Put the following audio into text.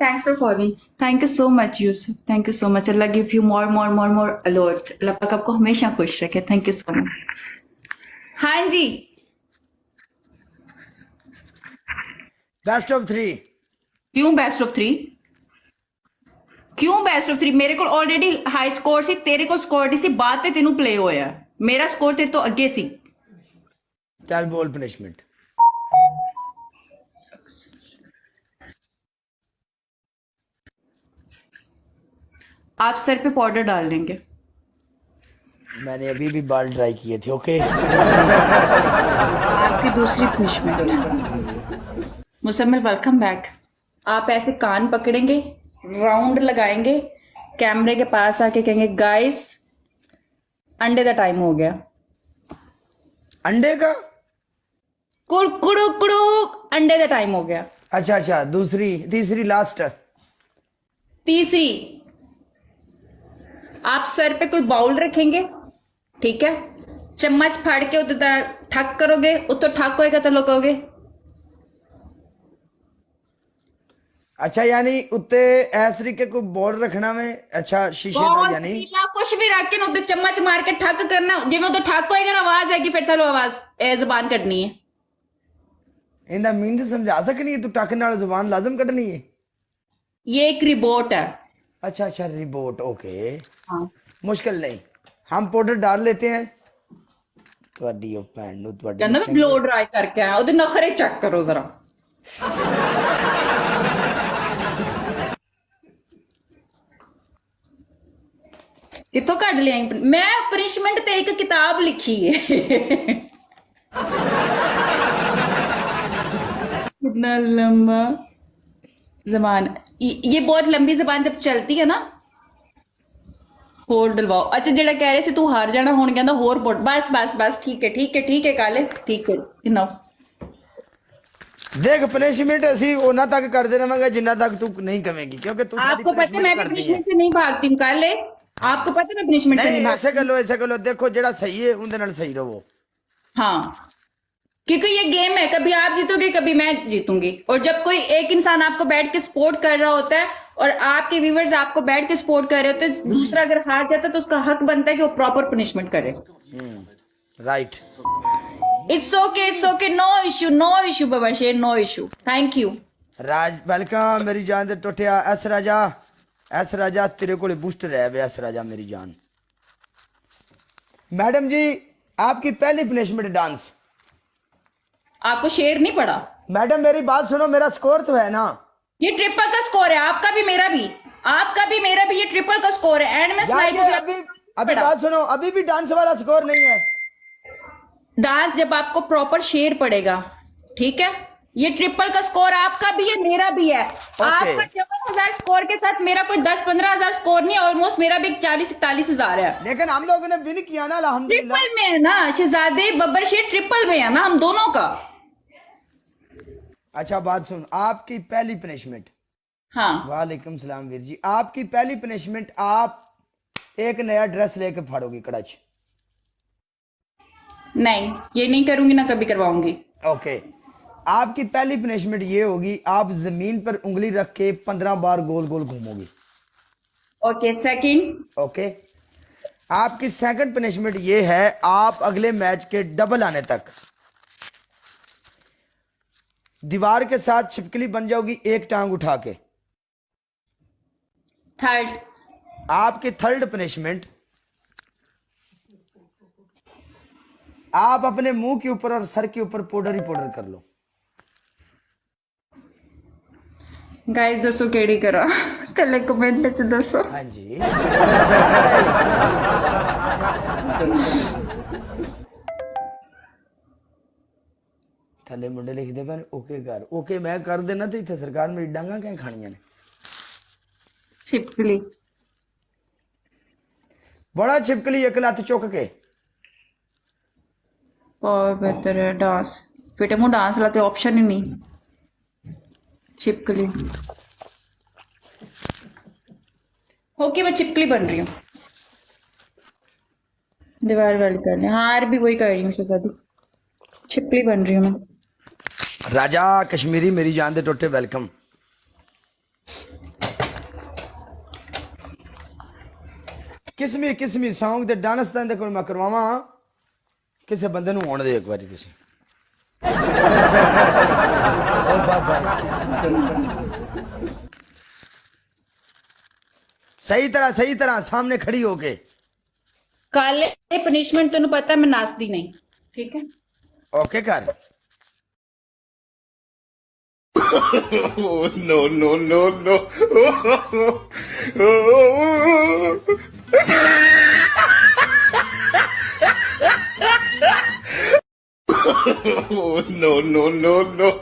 Thanks for following. Thank you so much, Yusuf. Thank you so much. Allah give you more alerts. Allah पाक आपको हमेशा खुश रखे. Thank you so much. हाँ जी. Best of 3. क्यों best of 3? क्यों best of 3? मेरे को already high score सी, तेरे को score दी सी, बात ते तेनू play होया. मेरा score तेरे तो अगे सी. चल बोल punishment. आप सर पे पाउडर डाल लेंगे. मैंने अभी भी बाल ड्राई किए थे. ओके. आपकी दूसरी पनिशमेंट. मुसम्मिल welcome back. आप ऐसे कान पकड़ेंगे, राउंड लगाएंगे, कैमरे के पास आके कहेंगे गाइस अंडे का टाइम हो गया. अंडे का? कुड़कुड़ू कुड़ू अंडे का टाइम हो गया. अच्छा. दूसरी, तीसरी, लास्ट. तीसरी, आप सर पे कोई बाउल रखेंगे, ठीक है, चम्मच फाड़ के उधर ठक करोगे, उतो ठक होएगा तो लोग कहोगे. अच्छा यानी उत्ते ऐस तरीके को बोर्ड रखना में. अच्छा शीशे का यानी कुछ भी रख के उधर चम्मच मार के ठक करना. जिਵੇਂ उधर ठक होएगा ना आवाज आएगी, फिर थलो आवाज जबान कटनी है. इंदा मीन समझा सकनी है. तू टक नाल जुबान लाजम कटनी है. ये एक रिपोर्ट है. अच्छा रिपोर्ट. ओके. हाँ. मुश्किल नहीं, हम पाउडर डाल लेते हैं. ਤੁਹਾਡੀ ਉਹ ਭੈਣ ਨੂੰ ਤੁਹਾਡੀ ਕਹਿੰਦਾ ਮੈਂ ਬਲੋ ਡਰਾਈ ਕਰਕੇ ਆਇਆ. ਉਹਦੇ ਨਖਰੇ ਚੈੱਕ ਕਰੋ ਜ਼ਰਾ. ਕਿੱਥੋਂ ਕੱਢ ਲਿਆਈ? ਮੈਂ ਪਨਿਸ਼ਮੈਂਟ ਤੇ ਇੱਕ ਕਿਤਾਬ ਲਿਖੀ ਹੈ. कितना लंबा जबान. ये बहुत लंबी जबान जब चलती है ना. होर डलवाओ. अच्छा जेड़ा कह रहे थे तू हार जाना, हुण कहंदा होर पोट. बस ठीक है काले, ठीक है इनफ. देख पनिशमेंट ਅਸੀਂ ਉਹਨਾਂ तक करते रहांगे जिन्ना तक तू नहीं कमेगी, क्योंकि तू आपको पता है मैं पनिशमेंट से नहीं भागती हूँ काले. आपको पता है मैं पनिशमेंट से नहीं भागती. ऐसे करो. देखो जेड़ा सही है उनके नाल सही रहो. हाँ, क्योंकि ये गेम है, कभी आप जीतोगे कभी मैं जीतूंगी. और जब कोई एक इंसान आपको बैठ के सपोर्ट कर रहा होता है और आपके व्यूवर्स आपको बैठ के सपोर्ट कर रहे होते हैं, दूसरा अगर हार जाता है तो उसका हक बनता है कि वो प्रॉपर पनिशमेंट करे. Right. It's okay. No issue Baba Sher, no issue. Thank you. Raj welcome मेरी जान दे टोटिया. एस राजा तेरे को बूस्टर है वे. एस राजा मेरी जान. मैडम जी आपकी पहली पनिशमेंट डांस. आपको शेर नहीं पड़ा? मैडम मेरी बात सुनो, मेरा स्कोर तो है ना. ये ट्रिपल का स्कोर है. आपका भी मेरा भी ये ट्रिपल का स्कोर है. एंड में अभी बात सुनो, अभी भी डांस वाला स्कोर नहीं है. डांस जब आपको प्रॉपर शेर पड़ेगा, ठीक है. ये ट्रिपल का स्कोर आपका भी है मेरा भी है. आपका 54,000 स्कोर के साथ मेरा कोई 10-15,000 स्कोर नहीं है. ऑलमोस्ट मेरा भी 40-41,000 है. लेकिन हम लोगों ने विन किया ना अल्हम्दुलिल्लाह. ट्रिपल में है ना शहजादे बब्बर शेर, ट्रिपल में है ना हम दोनों का. अच्छा बात सुन, आपकी पहली पनिशमेंट. हाँ. वालेकुम सलाम वीर जी. आपकी पहली पनिशमेंट, आप एक नया ड्रेस लेके फाड़ोगी कड़च. नहीं, ये नहीं करूंगी ना कभी करवाऊंगी. ओके. आपकी पहली पनिशमेंट ये होगी, आप जमीन पर उंगली रख के 15 बार गोल गोल घूमोगी. ओके. सेकंड. ओके. आपकी सेकंड पनिशमेंट ये है, आप अगले मैच के डबल आने तक दीवार के साथ छिपकली बन जाओगी एक टांग उठा के. थर्ड. आपकी थर्ड पनिशमेंट, आप अपने मुंह के ऊपर और सर के ऊपर पाउडर ही पाउडर कर लो. गाइस दसो केड़ी करा थले कमेंट च दसो. हाँ जी. थले मुंडे लिखते पैन ओके कर. ओके मैं कर देना तो इतने सरकार मेरी डांगा क्या खानिया ने. छिपकली. बड़ा छिपकली एक लत चुक के. और बेहतर है डांस. फिटे मुंह डांस लाते ऑप्शन ही नहीं. छिपकली. ओके मैं छिपकली बन रही हूँ. दीवार वाली करनी. हार भी वही कर रही हूँ शहजादी. छिपकली बन रही हूँ मैं. राजा कश्मीरी मेरी जान दे टोटे वेलकम. किस्मी किस्मी सॉन्ग ते डांस दा कोल मैं करवावां किसे बंदे नु होण दे एक बारी तुसी ओ बाबा किस्मी सही तरह सामने खड़ी होके काले पनिशमेंट तेन पता है मैं नाचती नहीं, ठीक है? ओके कर No, no, no, no. No, no, no, no.